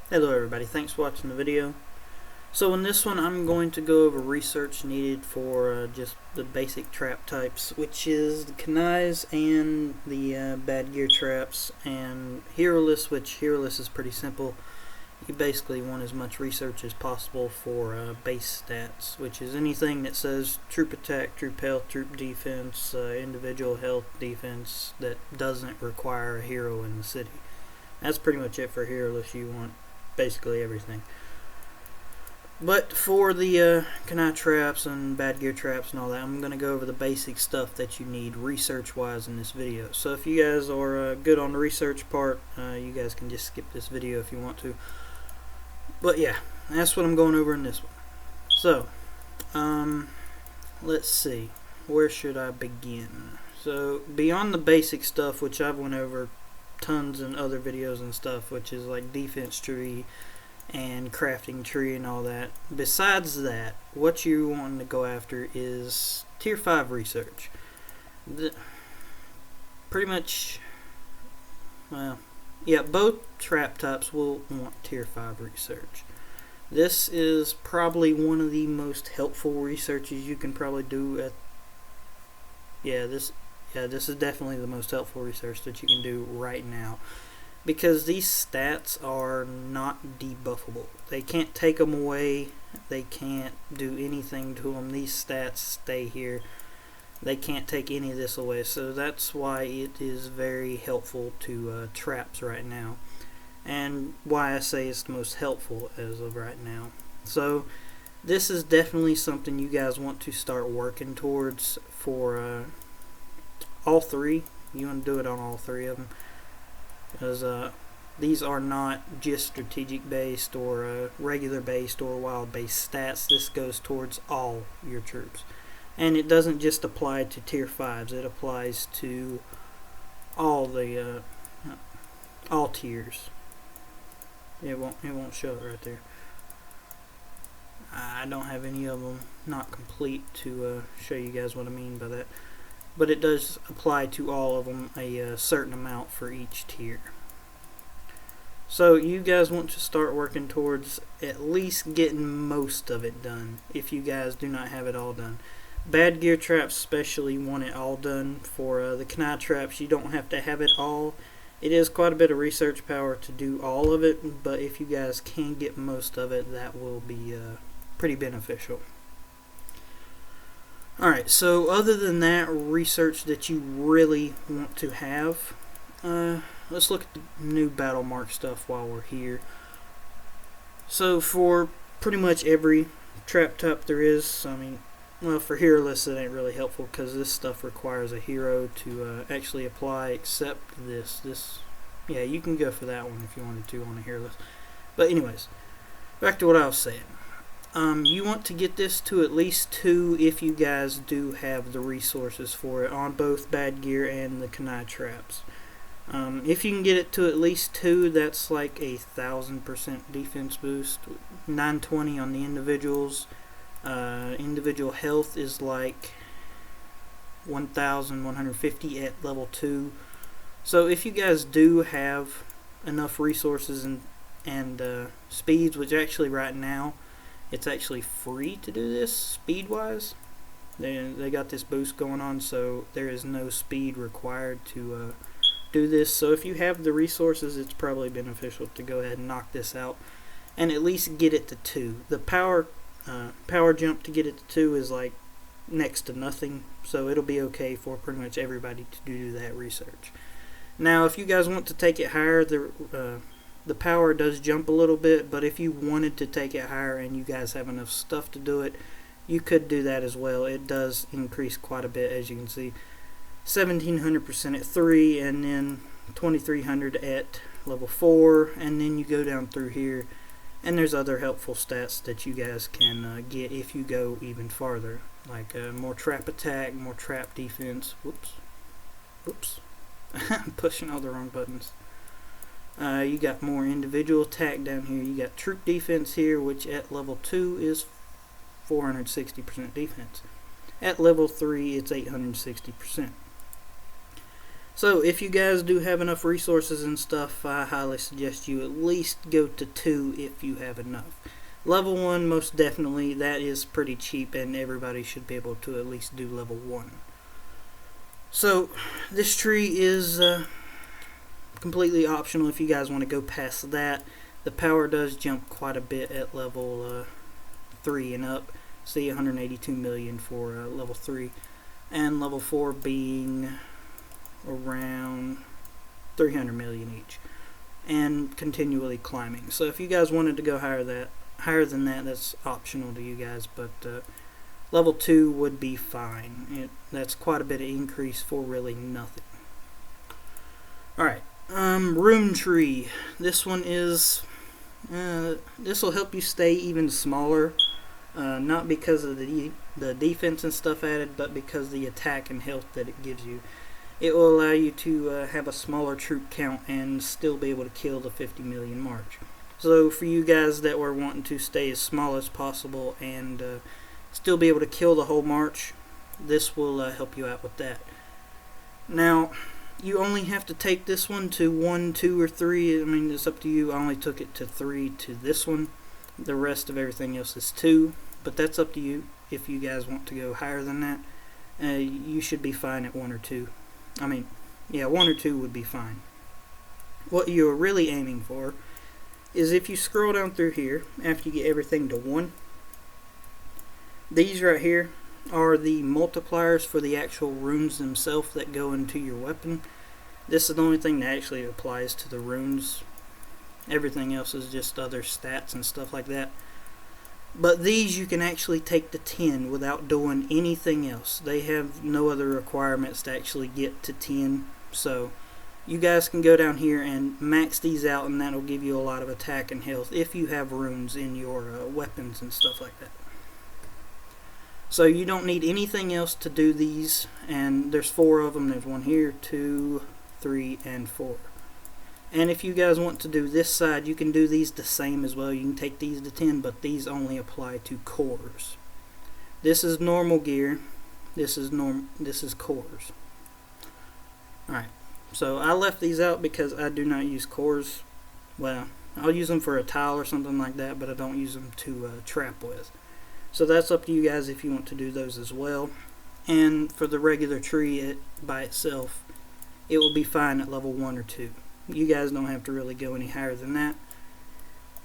Hello everybody, thanks for watching the video. So in this one I'm going to go over research needed for just the basic trap types, which is the Kanais and the bad gear traps and Heroless, which Heroless is pretty simple. You basically want as much research as possible for base stats, which is anything that says troop attack, troop health, troop defense, individual health, defense that doesn't require a hero in the city. That's pretty much it for Heroless. You want basically everything. But for the Kanai traps and bad gear traps and all that, I'm going to go over the basic stuff that you need research wise in this video. So if you guys are good on the research part, you guys can just skip this video if you want to. But yeah, that's what I'm going over in this one. So let's see, where should I begin? So beyond the basic stuff, which I've went over tons in other videos and stuff, which is like defense tree and crafting tree and all that. Besides that, what you want to go after is tier 5 research. Pretty much, well, yeah, both trap types will want tier 5 research. This is probably one of the most helpful researches you can probably do at, this is definitely the most helpful research that you can do right now, because these stats are not debuffable. They can't take them away. They can't do anything to them. These stats stay here. They can't take any of this away. So that's why it is very helpful to traps right now, and why I say it's the most helpful as of right now. So this is definitely something you guys want to start working towards for all three. You want to do it on all three of them, because these are not just strategic based or regular based or wild based stats. This goes towards all your troops, and it doesn't just apply to tier 5s. It applies to all the all tiers. It won't show it right there. I don't have any of them not complete to show you guys what I mean by that. But it does apply to all of them, a certain amount for each tier. So you guys want to start working towards at least getting most of it done, if you guys do not have it all done. Bad gear traps especially want it all done. For the Kanai traps, you don't have to have it all. It is quite a bit of research power to do all of it, but if you guys can get most of it, that will be pretty beneficial. Alright, so other than that research that you really want to have, let's look at the new battle mark stuff while we're here. So for pretty much every trap type there is, I mean, well, for Heroless it ain't really helpful because this stuff requires a hero to actually apply, except this. Yeah, you can go for that one if you wanted to on a Heroless. But anyways, back to what I was saying. You want to get this to at least 2 if you guys do have the resources for it on both bad gear and the Kanai traps. If you can get it to at least 2, that's like a 1000% defense boost. 920 on the individuals. Individual health is like 1150 at level 2. So if you guys do have enough resources and speeds, which actually right now it's actually free to do this speed wise. They got this boost going on, so there is no speed required to do this. So if you have the resources, it's probably beneficial to go ahead and knock this out and at least get it to 2. The power jump to get it to 2 is like next to nothing, so it'll be okay for pretty much everybody to do that research. Now if you guys want to take it higher, the power does jump a little bit, but if you wanted to take it higher and you guys have enough stuff to do it, you could do that as well. It does increase quite a bit, as you can see. 1700% at 3, and then 2300 at level 4, and then you go down through here, and there's other helpful stats that you guys can get if you go even farther, like more trap attack, more trap defense. Whoops. I'm pushing all the wrong buttons. You got more individual attack down here. You got troop defense here, which at level 2 is 460% defense. At level 3, it's 860%. So if you guys do have enough resources and stuff, I highly suggest you at least go to 2 if you have enough. Level 1, most definitely, that is pretty cheap, and everybody should be able to at least do level 1. So this tree is completely optional if you guys want to go past that. The power does jump quite a bit at level 3 and up. See, 182 million for level 3, and level 4 being around 300 million each, and continually climbing. So if you guys wanted to go higher than that, that's optional to you guys, but level 2 would be fine. That's quite a bit of increase for really nothing. Alright, room tree. This one is this will help you stay even smaller, not because of the defense and stuff added, but because of the attack and health that it gives you. It will allow you to have a smaller troop count and still be able to kill the 50 million march. So for you guys that were wanting to stay as small as possible and still be able to kill the whole march, this will help you out with that. Now, you only have to take this one to 1, 2, or 3. I mean, it's up to you. I only took it to 3 to this one. The rest of everything else is 2, but that's up to you. If you guys want to go higher than that, you should be fine at 1 or 2. I mean, yeah, 1 or 2 would be fine. What you're really aiming for is if you scroll down through here, after you get everything to 1, these right here are the multipliers for the actual runes themselves that go into your weapon. This is the only thing that actually applies to the runes. Everything else is just other stats and stuff like that. But these you can actually take to 10 without doing anything else. They have no other requirements to actually get to 10. So you guys can go down here and max these out, and that'll give you a lot of attack and health if you have runes in your weapons and stuff like that. So you don't need anything else to do these, and there's 4 of them. There's 1 here, 2, 3, and 4. And if you guys want to do this side, you can do these the same as well. You can take these to 10, but these only apply to cores. This is normal gear. This is cores. Alright, so I left these out because I do not use cores. Well, I'll use them for a tile or something like that, but I don't use them to trap with. So that's up to you guys if you want to do those as well. And for the regular tree by itself, it will be fine at level 1 or 2. You guys don't have to really go any higher than that.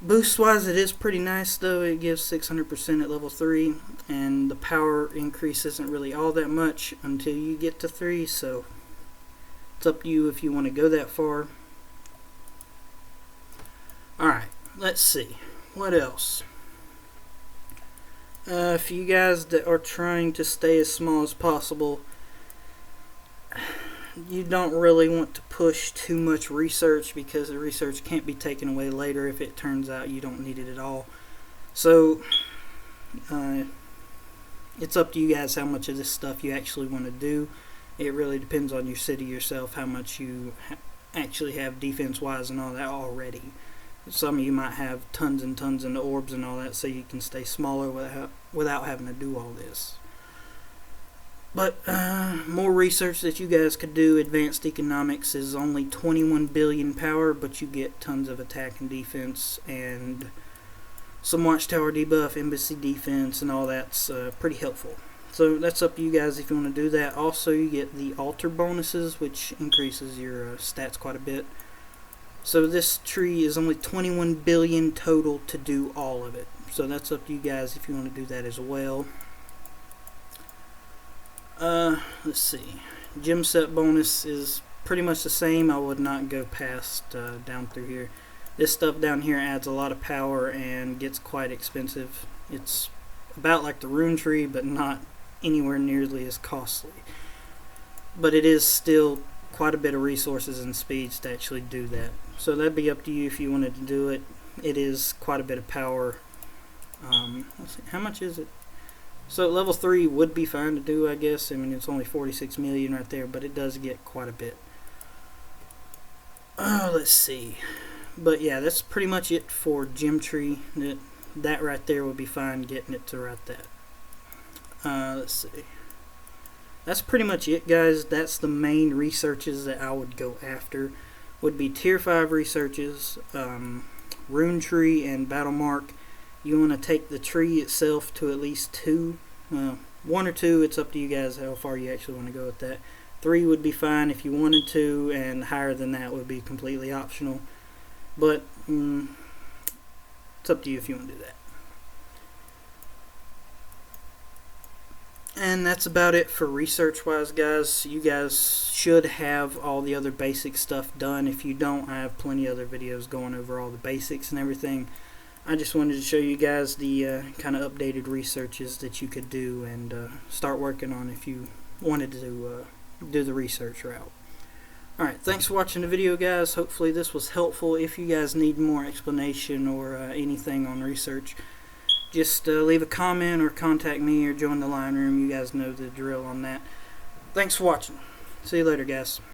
Boost wise, it is pretty nice though. It gives 600% at level 3, and the power increase isn't really all that much until you get to 3, so it's up to you if you want to go that far. Alright, let's see. What else? For you guys that are trying to stay as small as possible, you don't really want to push too much research, because the research can't be taken away later if it turns out you don't need it at all. So it's up to you guys how much of this stuff you actually want to do. It really depends on your city yourself, how much you actually have defense wise and all that already. Some of you might have tons and tons of orbs and all that, so you can stay smaller without having to do all this. But more research that you guys could do. Advanced economics is only 21 billion power, but you get tons of attack and defense and some watchtower debuff, embassy defense, and all that's pretty helpful. So that's up to you guys if you want to do that. Also, you get the altar bonuses, which increases your stats quite a bit. So this tree is only 21 billion total to do all of it. So that's up to you guys if you want to do that as well. Let's see. Gem set bonus is pretty much the same. I would not go past down through here. This stuff down here adds a lot of power and gets quite expensive. It's about like the rune tree, but not anywhere nearly as costly. But it is still quite a bit of resources and speeds to actually do that. So that'd be up to you if you wanted to do it. It is quite a bit of power. Let's see, how much is it? So level 3 would be fine to do, I guess. I mean, it's only 46 million right there, but it does get quite a bit. Let's see. But yeah, that's pretty much it for Gem Tree. That right there would be fine getting it to right that. Let's see. that's pretty much it, guys. That's the main researches that I would go after. Would be tier 5 researches, rune tree and battle mark. You want to take the tree itself to at least 2, 1 or 2, it's up to you guys how far you actually want to go with that. 3 would be fine if you wanted to, and higher than that would be completely optional, but it's up to you if you want to do that. And that's about it for research wise, guys. You guys should have all the other basic stuff done. If you don't, I have plenty of other videos going over all the basics and everything. I just wanted to show you guys the kind of updated researches that you could do and start working on if you wanted to do the research route. Alright, thanks for watching the video, guys. Hopefully this was helpful. If you guys need more explanation or anything on research, just leave a comment or contact me or join the line room. You guys know the drill on that. Thanks for watching. See you later, guys.